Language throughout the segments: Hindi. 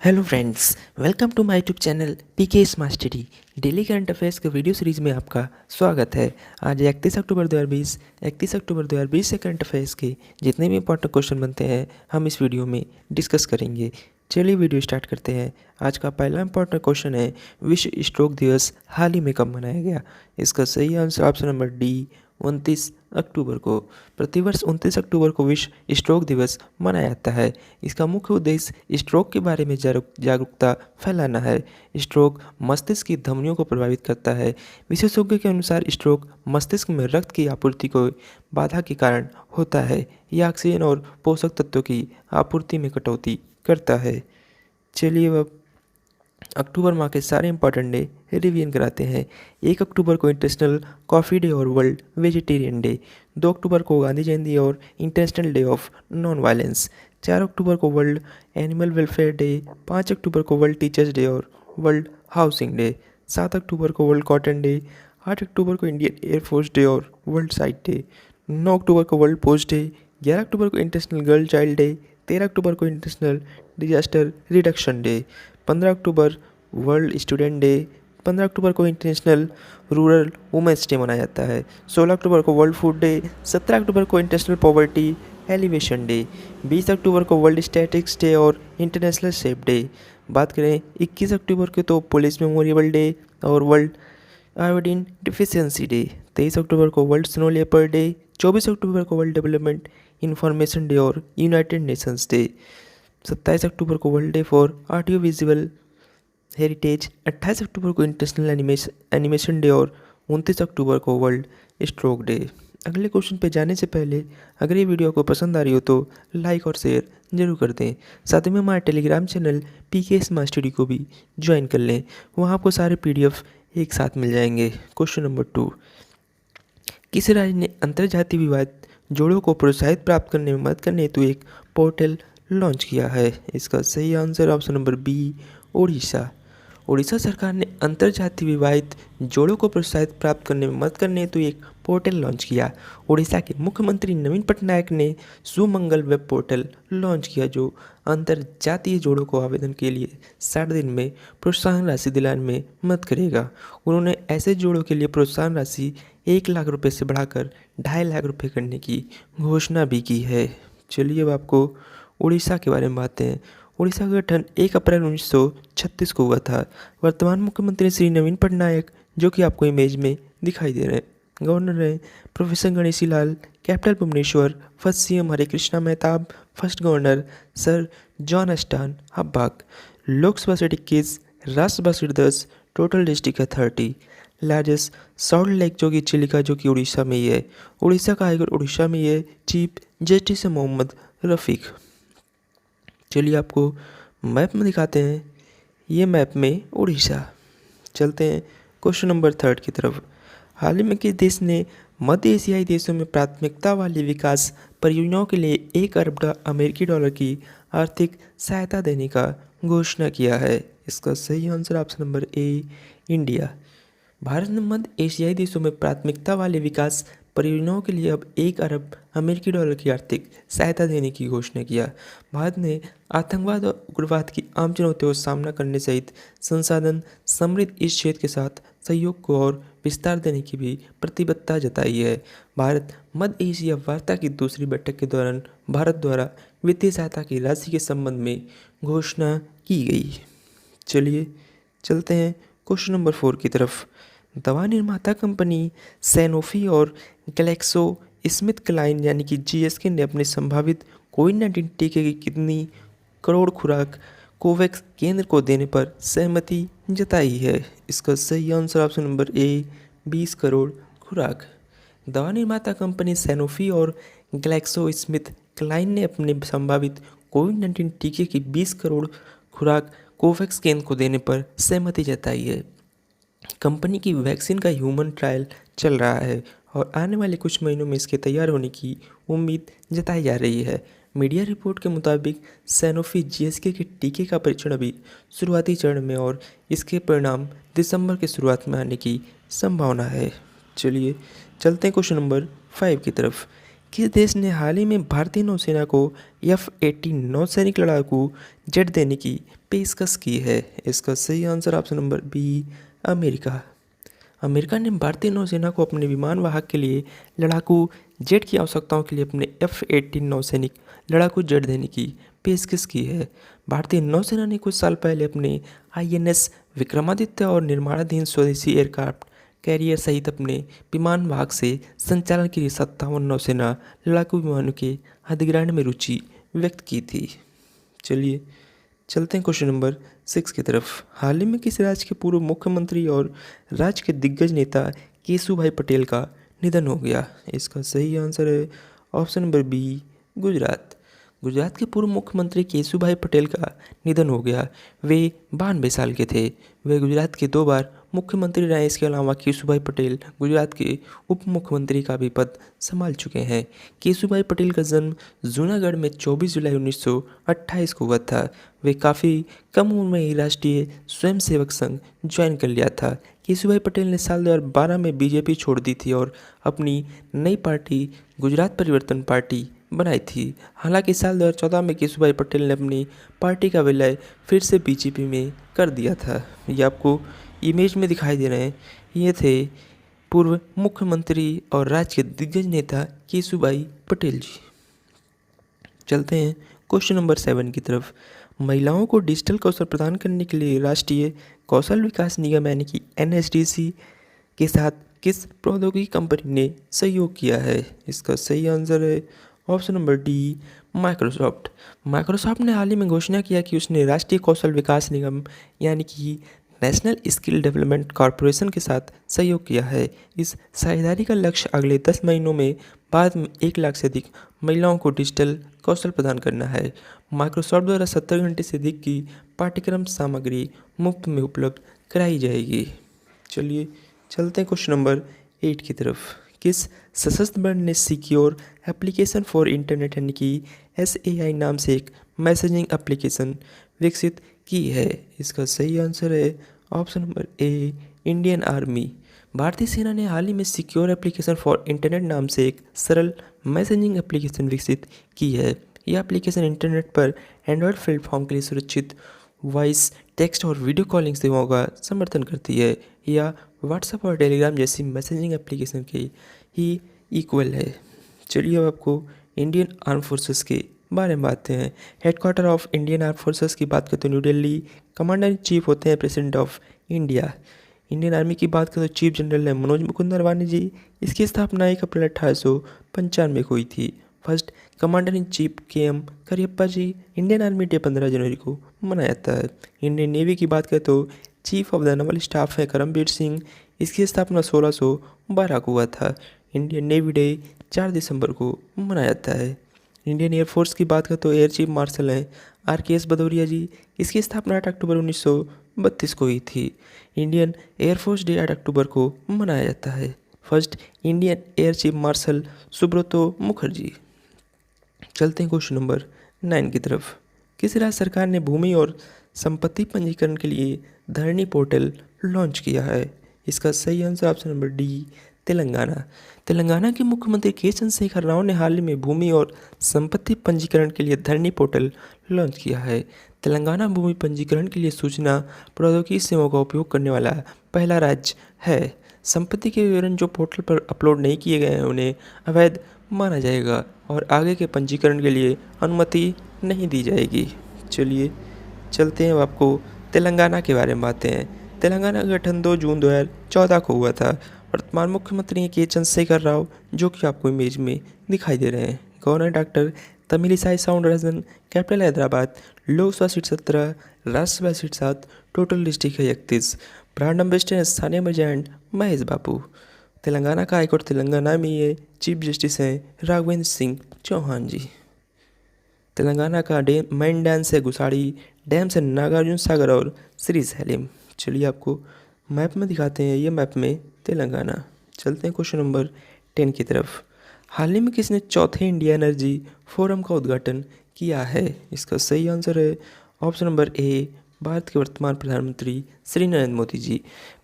Hello friends, welcome to my YouTube channel PK smart study. Daily current affairs के वीडियो सीरीज में आपका स्वागत है। आज 31 अक्टूबर 2020 से करंट अफेयर्स के जितने भी इंपॉर्टेंट क्वेश्चन बनते हैं हम इस वीडियो में डिस्कस करेंगे। चलिए वीडियो स्टार्ट करते हैं। आज का पहला इंपॉर्टेंट क्वेश्चन है, विश्व स्ट्रोक दिवस हाल ही में कब मनाया गया? इसका सही आंसर ऑप्शन नंबर डी, 29 अक्टूबर को। प्रतिवर्ष 29 अक्टूबर को विश्व स्ट्रोक दिवस मनाया जाता है। इसका मुख्य उद्देश्य स्ट्रोक के बारे में जागरूकता फैलाना है। स्ट्रोक मस्तिष्क की धमनियों को प्रभावित करता है। विशेषज्ञों के अनुसार स्ट्रोक मस्तिष्क में रक्त की आपूर्ति को बाधा के कारण होता है। यह ऑक्सीजन और पोषक तत्वों की आपूर्ति में कटौती करता है। चलिए अब अक्टूबर माह के सारे इंपॉर्टेंट डे रिवीजन कराते हैं। 1 अक्टूबर को इंटरनेशनल कॉफ़ी डे और वर्ल्ड वेजिटेरियन डे। 2 अक्टूबर को गांधी जयंती और international day of non violence. 4 अक्टूबर को वर्ल्ड एनिमल वेलफेयर डे। 5 अक्टूबर को वर्ल्ड टीचर्स डे और वर्ल्ड हाउसिंग डे। 7 अक्टूबर को वर्ल्ड कॉटन डे। 8 अक्टूबर को इंडियन एयरफोर्स डे और वर्ल्ड साइट डे। 9 अक्टूबर को वर्ल्ड पोस्ट डे। 11 अक्टूबर को इंटरनेशनल गर्ल चाइल्ड डे। 13 अक्टूबर को international disaster reduction day. 15 October world student day. 15 अक्टूबर को इंटरनेशनल रूरल वुमेंस डे मनाया जाता है। 16 अक्टूबर को वर्ल्ड फूड डे। 17 अक्टूबर को इंटरनेशनल पॉवर्टी एलिवेशन डे। 20 अक्टूबर को वर्ल्ड स्टैटिक्स डे और इंटरनेशनल शेप डे। बात करें 21 अक्टूबर के तो पुलिस मेमोरियल डे और वर्ल्ड आयोडीन डिफिशियंसी डे। 23 अक्टूबर को वर्ल्ड स्नो लेपर्ड डे। 24 अक्टूबर को वर्ल्ड डेवलपमेंट इंफॉर्मेशन डे और यूनाइटेड नेशंस डे। 27 अक्टूबर को world day for audio visual heritage. 28 अक्टूबर को इंटरनेशनल एनिमेशन डे और 29 अक्टूबर को वर्ल्ड स्ट्रोक डे। अगले क्वेश्चन पे जाने से पहले अगर ये वीडियो आपको पसंद आ रही हो तो लाइक और शेयर जरूर कर दें। साथ में हमारे Telegram channel PK smart study को भी ज्वाइन कर लें। वहाँ आपको सारे पीडीएफ एक साथ मिल जाएंगे। क्वेश्चन नंबर 2, किस राज्य ने अंतर्जातीय विवाहित जोड़ों को प्रोत्साहित प्राप्त करने में मदद करने हेतु एक पोर्टल लॉन्च किया है? इसका सही answer option number B, Orissa. Orissa सरकार ने अंतर्जातीय विवाहित जोड़ों को प्रोत्साहित प्राप्त करने में मदद करने हेतु एक पोर्टल लॉन्च किया। उड़ीसा के मुख्यमंत्री नवीन पटनायक ने सुमंगल वेब पोर्टल लॉन्च किया, जो अंतर्जातीय जोड़ों को आवेदन के लिए 60 दिन में प्रोत्साहन राशि दिलाने में मदद करेगा। उन्होंने ऐसे जोड़ों के लिए प्रोत्साहन राशि 1 लाख रुपये से बढ़ाकर 2.5 लाख रुपये करने की घोषणा भी की है। चलिए अब आपको उड़ीसा के बारे में बातें हैं। उड़ीसा का गठन 1 अप्रैल 1936 को हुआ था। वर्तमान मुख्यमंत्री श्री नवीन पटनायक, जो कि आपको इमेज में दिखाई दे रहे हैं। गवर्नर हैं professor Ganeshi Lal. Capital Bhubaneswar. First CM Hare Krishna Mahtab. First governor sir John Austin Hubback. Lok Sabha seat 21, Rajya Sabha seat 10, total district है 30। लार्जेस्ट सॉल्ट लेक जो कि चिलिका, जो कि उड़ीसा में ही है। उड़ीसा का हाईकोर्ट उड़ीसा में ही है। चीफ जस्टिस है मोहम्मद रफ़ीक। चलिए आपको मैप में दिखाते हैं। ये मैप में उड़ीसा। चलते हैं क्वेश्चन नंबर 3 की तरफ। हाल ही में किस देश ने मध्य एशियाई देशों में प्राथमिकता वाली विकास परियोजनाओं के लिए 1 अरब अमेरिकी डॉलर की आर्थिक सहायता देने का घोषणा किया है? इसका सही answer option number A, India. Bharat ने मध्य एशियाई देशों में प्राथमिकता वाले विकास परियोजनाओं के लिए अब 1 अरब अमेरिकी डॉलर की आर्थिक सहायता देने की घोषणा किया। भारत ने आतंकवाद और उग्रवाद की आम चुनौतियों का सामना करने सहित संसाधन समृद्ध इस क्षेत्र के साथ सहयोग को और विस्तार देने की भी प्रतिबद्धता जताई है। भारत मध्य एशिया वार्ता की दूसरी बैठक के दौरान भारत द्वारा वित्तीय सहायता की राशि के संबंध में घोषणा की गई। चलिए चलते हैं क्वेश्चन नंबर 4 की तरफ। दवा निर्माता कंपनी सैनोफी और ग्लैक्सो स्मिथ क्लाइन यानी कि जीएसके ने अपने संभावित कोविड-19 टीके की कितनी करोड़ खुराक कोवैक्स केंद्र को देने पर सहमति जताई है? इसका सही answer option number A, 20 crore खुराक। दवा निर्माता कंपनी सैनोफी और ग्लैक्सो स्मिथ क्लाइन ने अपने संभावित कोविड-19 टीके की 20 करोड़ खुराक कोवैक्स केंद्र को देने पर सहमति जताई है। कंपनी की वैक्सीन का ह्यूमन ट्रायल चल रहा है और आने वाले कुछ महीनों में इसके तैयार होने की उम्मीद जताई जा रही है। मीडिया रिपोर्ट के मुताबिक सैनोफी जीएसके के टीके का परीक्षण अभी शुरुआती चरण में और इसके परिणाम दिसंबर के शुरुआत में आने की संभावना है। चलिए चलते हैं क्वेश्चन नंबर 5 की तरफ। किस देश ने हाल ही में भारतीय नौसेना को F-18 नौसैनिक लड़ाकू जेट देने की पेशकश की है? इसका सही answer option number B, America. America ने भारतीय नौसेना को अपने विमान वाहक के लिए लड़ाकू जेट की आवश्यकताओं के लिए अपने F-18 नौसैनिक लड़ाकू जेट देने की पेशकश की है। भारतीय नौसेना ने कुछ साल पहले अपने INS विक्रमादित्य और निर्माणाधीन स्वदेशी एयरक्राफ्ट कैरियर सहित अपने विमान वाहक से संचालन के लिए 57 नौसेना लड़ाकू विमानों के अधिग्रहण में रुचि व्यक्त की थी। चलिए चलते हैं क्वेश्चन नंबर 6 की तरफ। हाल ही में किस राज्य के पूर्व मुख्यमंत्री और राज्य के दिग्गज नेता केशुभाई पटेल का निधन हो गया? इसका सही आंसर है option number B, Gujarat. Gujarat के पूर्व मुख्यमंत्री केशुभाई पटेल का निधन हो गया। वे 92 साल के थे। वे गुजरात के 2 बार मुख्यमंत्री रहे। इसके अलावा केशुभाई पटेल गुजरात के उप मुख्यमंत्री का भी पद संभाल चुके हैं। केशुभाई पटेल का जन्म जूनागढ़ में 24 जुलाई 1928 को हुआ था। वे काफ़ी कम उम्र में ही राष्ट्रीय स्वयंसेवक संघ ज्वाइन कर लिया था। केशुभाई पटेल ने साल 2012 में बीजेपी छोड़ दी थी और अपनी नई पार्टी गुजरात परिवर्तन पार्टी बनाई थी। हालांकि साल 2014 में केशुभाई पटेल ने अपनी पार्टी का विलय फिर से बीजेपी में कर दिया था। ये आपको इमेज में दिखाई दे रहे हैं, ये थे पूर्व मुख्यमंत्री और राज्य के दिग्गज नेता केशुभाई पटेल जी। चलते हैं क्वेश्चन नंबर 7 की तरफ। महिलाओं को डिजिटल कौशल प्रदान करने के लिए राष्ट्रीय कौशल विकास निगम यानी कि NSDC के साथ किस प्रौद्योगिकी कंपनी ने सहयोग किया है? इसका सही आंसर है option number D, Microsoft. Microsoft ने हाल ही में घोषणा किया कि उसने राष्ट्रीय कौशल विकास निगम यानी कि नेशनल स्किल डेवलपमेंट कॉरपोरेशन के साथ सहयोग किया है। इस साझेदारी का लक्ष्य अगले 10 महीनों में बाद में 1 लाख से अधिक महिलाओं को डिजिटल कौशल प्रदान करना है। माइक्रोसॉफ्ट द्वारा 70 घंटे से अधिक की पाठ्यक्रम सामग्री मुफ्त में उपलब्ध कराई जाएगी। चलिए चलते हैं क्वेश्चन नंबर 8 की तरफ। किस सशस्त्र बल ने सिक्योर एप्लीकेशन फॉर इंटरनेट यानी कि SAI नाम से एक मैसेजिंग एप्लीकेशन विकसित की है? इसका सही आंसर है option number A, Indian army. भारतीय सेना ने हाल ही में सिक्योर एप्लीकेशन फॉर इंटरनेट नाम से एक सरल मैसेजिंग एप्लीकेशन विकसित की है। यह एप्लीकेशन इंटरनेट पर एंड्रॉयड प्लेटफॉर्म के लिए सुरक्षित वॉइस, टेक्स्ट और वीडियो कॉलिंग सेवाओं का समर्थन करती है। यह व्हाट्सएप और टेलीग्राम जैसी मैसेजिंग एप्लीकेशन के ही इक्वल है। चलिए अब आपको इंडियन आर्म फोर्सेस के बारे में बात हैं। Headquarter of Indian arm forces की बात करें तो new Delhi. Commander in chief होते हैं president of India. Indian army की बात करें तो चीफ जनरल है मनोज मुकुंद नरवाने जी। इसकी स्थापना 1 अप्रैल 1895 को हुई थी। First commander in chief KM Cariappa ji. Indian army day 15 जनवरी को मनाया जाता है। इंडियन नेवी की बात करें तो chief of the Naval staff है करमबीर सिंह। इसकी स्थापना 1612 को हुआ था। इंडियन नेवी डे 4 दिसंबर को मनाया जाता है। इंडियन एयरफोर्स की बात करें तो एयर चीफ मार्शल हैं RKS भदौरिया जी। इसकी स्थापना 8 अक्टूबर 1932 को हुई थी। इंडियन एयरफोर्स डे 8 अक्टूबर को मनाया जाता है। First Indian air chief marshal Subroto Mukherjee. चलते हैं क्वेश्चन नंबर 9 की तरफ। किस राज्य सरकार ने भूमि और संपत्ति पंजीकरण के लिए धरनी पोर्टल लॉन्च किया है? इसका सही answer option number D, Telangana. Telangana के मुख्यमंत्री के चंद्रशेखर राव ने हाल ही में भूमि और संपत्ति पंजीकरण के लिए धरनी पोर्टल लॉन्च किया है। तेलंगाना भूमि पंजीकरण के लिए सूचना प्रौद्योगिकी सेवाओं का उपयोग करने वाला पहला राज्य है। संपत्ति के विवरण जो पोर्टल पर अपलोड नहीं किए गए हैं उन्हें अवैध माना जाएगा और आगे के पंजीकरण के लिए अनुमति नहीं दी जाएगी। चलिए चलते हैं अब आपको तेलंगाना के बारे में बातें हैं। तेलंगाना का गठन 2 जून 2014 को हुआ था। वर्तमान मुख्यमंत्री हैं के चंद्रशेखर राव जो कि आपको इमेज में दिखाई दे रहे हैं। Governor doctor Tamilisai Soundararajan. Capital Hyderabad. Lok Sabha seat 17, Rajya Sabha seat 7, total district है 31। ब्रांड एम्बेसडर स्थानीय एजेंट महेश बाबू। तेलंगाना का हाईकोर्ट तेलंगाना में ही है। चीफ जस्टिस हैं राघवेंद्र सिंह चौहान जी। तेलंगाना का मेन डांस है गुसाड़ी। डैम्स है नागार्जुन सागर और श्री सैलिम। चलिए आपको मैप में दिखाते हैं, ये मैप में तेलंगाना। चलते हैं क्वेश्चन नंबर 10 की तरफ। हाल ही में किसने चौथे इंडिया एनर्जी फोरम का उद्घाटन किया है? इसका सही आंसर है ऑप्शन नंबर ए, भारत के वर्तमान प्रधानमंत्री श्री नरेंद्र मोदी जी।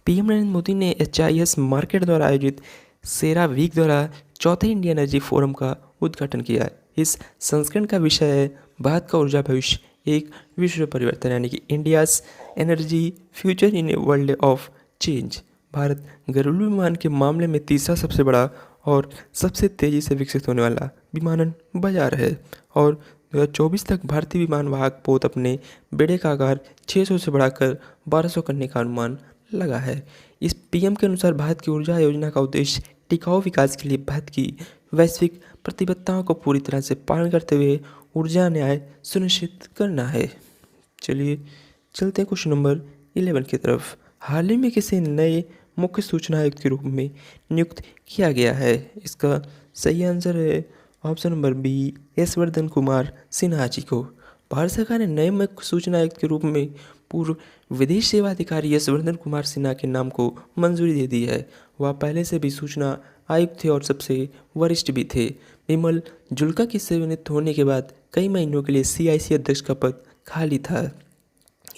PM नरेंद्र मोदी ने HIS मार्केट द्वारा आयोजित सेरावीक द्वारा चौथे इंडिया एनर्जी फोरम का उद्घाटन किया। इस संस्करण का विषय है भारत का ऊर्जा भविष्य एक विश्व परिवर्तन, यानी कि India's energy future in a world of change. Bharat घरेलू विमान के मामले में तीसरा सबसे बड़ा और सबसे तेज़ी से विकसित होने वाला विमानन बाजार है और 2024 तक भारतीय विमान वाहक पोत अपने बेड़े का आकार 600 से बढ़ाकर 1200 करने का अनुमान लगा है। इस पीएम के अनुसार भारत की ऊर्जा योजना का उद्देश्य टिकाऊ विकास के लिए भारत की वैश्विक प्रतिबद्धताओं को पूरी तरह से पालन करते हुए ऊर्जा न्याय सुनिश्चित करना है। चलिए चलते हैं क्वेश्चन नंबर 11 की तरफ। हाल ही में किसी नए मुख्य सूचना आयुक्त के रूप में नियुक्त किया गया है? इसका सही आंसर है option number B, Yashwardhan Kumar Sinha ji को। भारत सरकार ने नए मुख्य सूचना आयुक्त के रूप में पूर्व विदेश सेवा अधिकारी यशवर्धन कुमार सिन्हा के नाम को मंजूरी दे दी है। वह पहले से भी सूचना आयुक्त थे और सबसे वरिष्ठ भी थे। विमल जुल्का के सेवानिवृत्त होने के बाद कई महीनों के लिए सीआईसी अध्यक्ष का पद खाली था।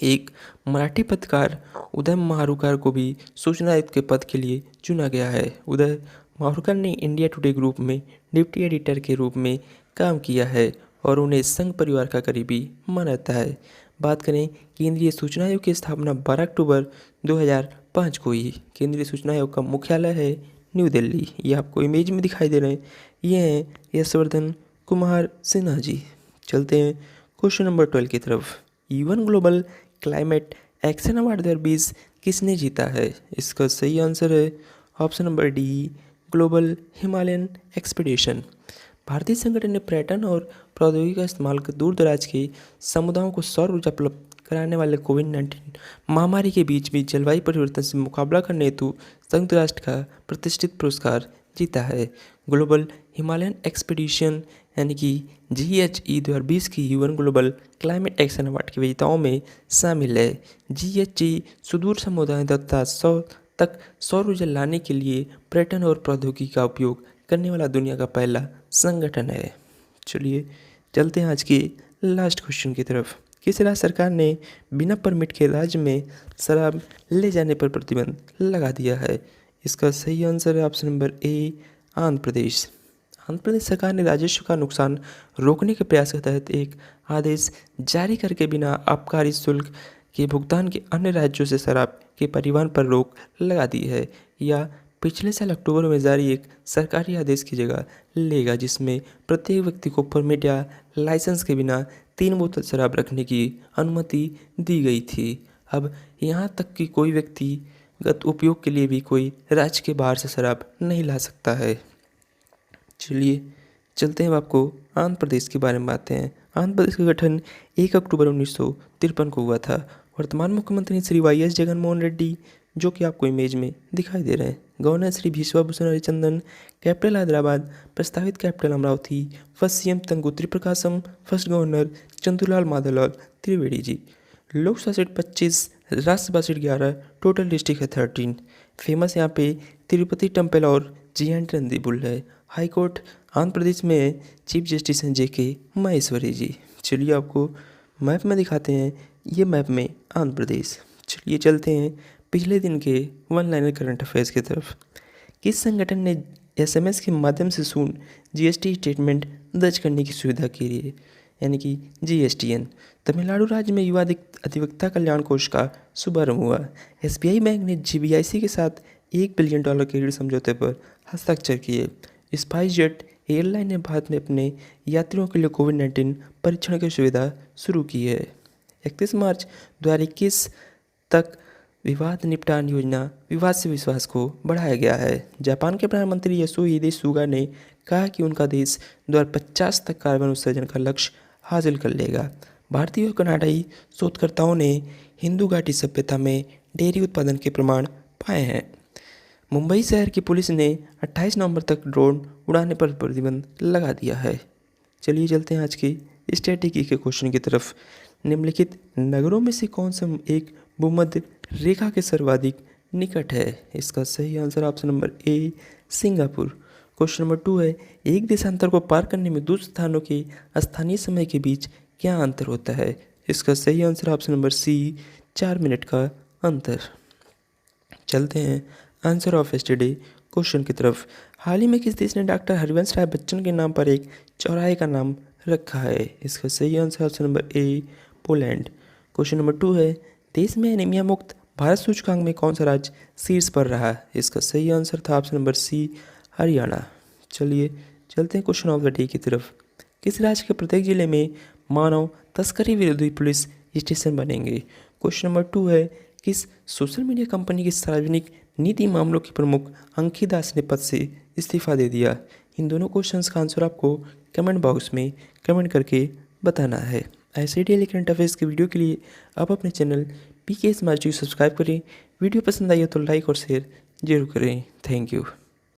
एक मराठी पत्रकार उदय महारूकर को भी सूचना आयुक्त के पद के लिए चुना गया है। उदय महारूकर ने इंडिया टुडे ग्रुप में डिप्टी एडिटर के रूप में काम किया है और उन्हें संघ परिवार का करीबी माना जाता है। बात करें केंद्रीय सूचना आयोग की स्थापना 12 अक्टूबर 2005 को हुई। केंद्रीय सूचना आयोग का मुख्यालय है न्यू दिल्ली। ये आपको इमेज में दिखाई दे रहे हैं, ये हैं यशवर्धन कुमार सिन्हा जी। चलते हैं क्वेश्चन नंबर 12 की तरफ। UN global climate action award 2020 किसने जीता है? इसका सही आंसर है option number D, global Himalayan expedition. भारतीय संगठन ने पर्यटन और प्रौद्योगिकी का इस्तेमाल कर दूर दराज के समुदायों को सौर ऊर्जा उपलब्ध कराने वाले कोविड-19 महामारी के बीच भी जलवायु परिवर्तन से मुकाबला करने हेतु संयुक्त राष्ट्र का प्रतिष्ठित पुरस्कार जीता है। ग्लोबल हिमालयन एक्सपीडिशन यानी कि GHE 2020 की UN global climate action award के विजेताओं में शामिल है। GHE सुदूर समुदाय तथा तक सौर ऊर्जा लाने के लिए पर्यटन और प्रौद्योगिकी का उपयोग करने वाला दुनिया का पहला संगठन है। चलिए चलते हैं आज के लास्ट क्वेश्चन की तरफ। किस राज्य सरकार ने बिना परमिट के राज्य में शराब ले जाने पर प्रतिबंध लगा दिया है? इसका सही आंसर है option number A, Andhra Pradesh. Andhra Pradesh सरकार ने राजस्व का नुकसान रोकने के प्रयास के तहत एक आदेश जारी करके बिना आबकारी शुल्क के भुगतान के अन्य राज्यों से शराब के परिवहन पर रोक लगा दी है। यह पिछले साल अक्टूबर में जारी एक सरकारी आदेश की जगह लेगा, जिसमें प्रत्येक व्यक्ति को परमिट या लाइसेंस के बिना 3 बोतल शराब रखने की अनुमति दी गई थी। अब यहाँ तक कि कोई व्यक्तिगत उपयोग के लिए भी कोई राज्य के बाहर से शराब नहीं ला सकता है। चलिए चलते हैं, अब आपको आंध्र प्रदेश के बारे में बातें हैं। आंध्र प्रदेश का गठन 1 अक्टूबर 1953 को हुआ था। वर्तमान मुख्यमंत्री श्री YS जगनमोहन रेड्डी, जो कि आपको इमेज में दिखाई दे रहे हैं। गवर्नर श्री विश्वभूषण हरिचंदन। कैपिटल हैदराबाद। प्रस्तावित capital Amaravati. First CM Tanguturi Prakasam. First governor Chandulal Madhavlal Trivedi ji. Lok Sabha seat 25, Rajya Sabha seat 11, total district है 13। फेमस यहाँ पे तिरुपति टेम्पल और GNT नंदीपुल है। हाई कोर्ट आंध्र प्रदेश में है। चीफ जस्टिस हैं JK महेश्वरी जी। चलिए आपको मैप में दिखाते हैं, ये मैप में आंध्र प्रदेश। चलिए चलते हैं पिछले दिन के वन लाइनर करंट अफेयर्स की तरफ। किस संगठन ने SMS के माध्यम से शून्य GST स्टेटमेंट दर्ज करने की सुविधा की है, यानी कि GSTN? तमिलनाडु राज्य में युवा अधिवक्ता कल्याण कोष का शुभारंभ हुआ। SBI बैंक ने GBIC के साथ $1 बिलियन के ऋण समझौते पर हस्ताक्षर किए। स्पाइसजेट एयरलाइन ने भारत में अपने यात्रियों के लिए कोविड-19 परीक्षण की सुविधा शुरू की है। 31 मार्च 2021 तक विवाद निपटान योजना विवाद से विश्वास को बढ़ाया गया है। जापान के प्रधानमंत्री योशिहिदे सुगा ने कहा कि उनका देश 2050 तक कार्बन उत्सर्जन का लक्ष्य हासिल कर लेगा। भारतीय और कनाडाई शोधकर्ताओं ने हिंदू घाटी सभ्यता में डेयरी उत्पादन के प्रमाण पाए हैं। मुंबई शहर की पुलिस ने 28 नवंबर तक ड्रोन उड़ाने पर प्रतिबंध लगा दिया है। चलिए चलते हैं आज की स्टैटिस्टिक्स के क्वेश्चन की तरफ। निम्नलिखित नगरों में से कौन सा एक भूमध्य रेखा के सर्वाधिक निकट है? इसका सही answer option number A, Singapore. Question number 2 है, एक देशांतर को पार करने में दूसरे स्थानों के स्थानीय समय के बीच क्या अंतर होता है? इसका सही answer option number C, 4 minute का अंतर। चलते हैं आंसर ऑफ यस्टरडे क्वेश्चन की तरफ। हाल ही में किस देश ने डॉक्टर हरिवंश राय बच्चन के नाम पर एक चौराहे का नाम रखा है? इसका सही answer option number A Poland. Question number 2 है, देश में एनीमिया मुक्त भारत सूचकांक में कौन सा राज्य शीर्ष पर रहा? इसका सही आंसर था ऑप्शन नंबर सी हरियाणा। चलिए चलते हैं क्वेश्चन ऑफ द डे की तरफ। किस राज्य के प्रत्येक जिले में मानव तस्करी विरोधी पुलिस स्टेशन बनेंगे? क्वेश्चन नंबर 2 है, किस सोशल मीडिया कंपनी की सार्वजनिक नीति मामलों की प्रमुख अंकी दास ने पद से इस्तीफा दे दिया? इन दोनों क्वेश्चंस का आंसर आपको कमेंट बॉक्स में कमेंट करके बताना है। ऐसे डेली करंट अफेयर्स की वीडियो के लिए आप अपने चैनल PK स्मार्ट को सब्सक्राइब करें। वीडियो पसंद आई हो तो लाइक और शेयर जरूर करें। Thank you.